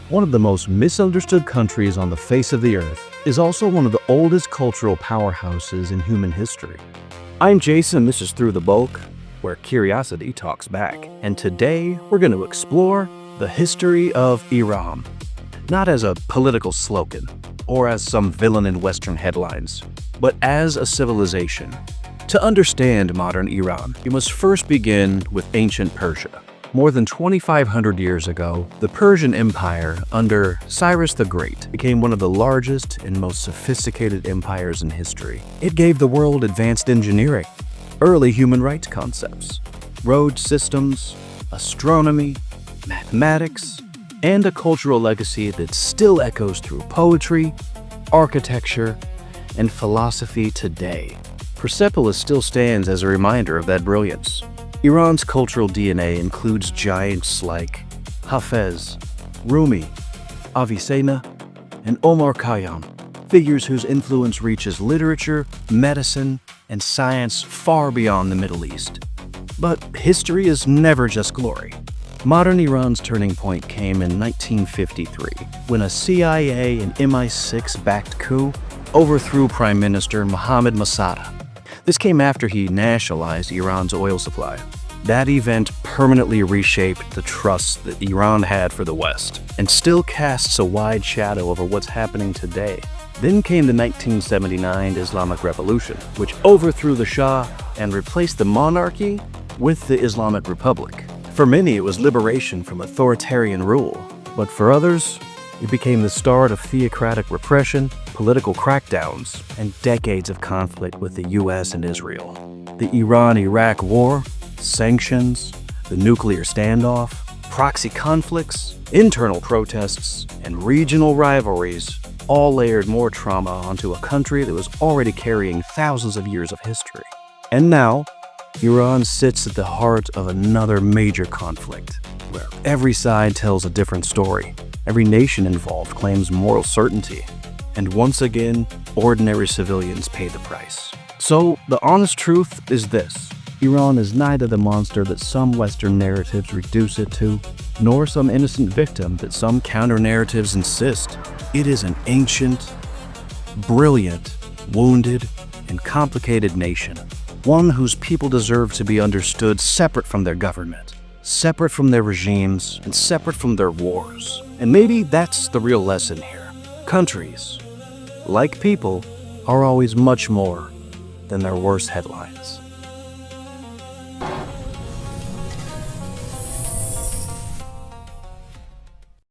One of the most misunderstood countries on the face of the earth is also one of the oldest cultural powerhouses in human history. I'm Jason, this is Through the Bulk, where curiosity talks back. And today we're going to explore the history of Iran. Not as a political slogan or as some villain in Western headlines, but as a civilization. To understand modern Iran, you must first begin with ancient Persia. More than 2,500 years ago, the Persian Empire under Cyrus the Great became one of the largest and most sophisticated empires in history. It gave the world advanced engineering, early human rights concepts, road systems, astronomy, mathematics, and a cultural legacy that still echoes through poetry, architecture, and philosophy today. Persepolis still stands as a reminder of that brilliance. Iran's cultural DNA includes giants like Hafez, Rumi, Avicenna, and Omar Khayyam, figures whose influence reaches literature, medicine, and science far beyond the Middle East. But history is never just glory. Modern Iran's turning point came in 1953, when a CIA and MI6-backed coup overthrew Prime Minister Mohammad Mossadegh. This came after he nationalized Iran's oil supply. That event permanently reshaped the trust that Iran had for the West, and still casts a wide shadow over what's happening today. Then came the 1979 Islamic Revolution, which overthrew the Shah and replaced the monarchy with the Islamic Republic. For many, it was liberation from authoritarian rule, but for others, it became the start of theocratic repression, political crackdowns, and decades of conflict with the US and Israel. The Iran-Iraq War, sanctions, the nuclear standoff, proxy conflicts, internal protests, and regional rivalries all layered more trauma onto a country that was already carrying thousands of years of history. And now, Iran sits at the heart of another major conflict, where every side tells a different story. Every nation involved claims moral certainty, and once again, ordinary civilians pay the price. So, the honest truth is this: Iran is neither the monster that some Western narratives reduce it to, nor some innocent victim that some counter-narratives insist. It is an ancient, brilliant, wounded, and complicated nation. One whose people deserve to be understood separate from their government, separate from their regimes, and separate from their wars. And maybe that's the real lesson here. Countries, like people, are always much more than their worst headlines.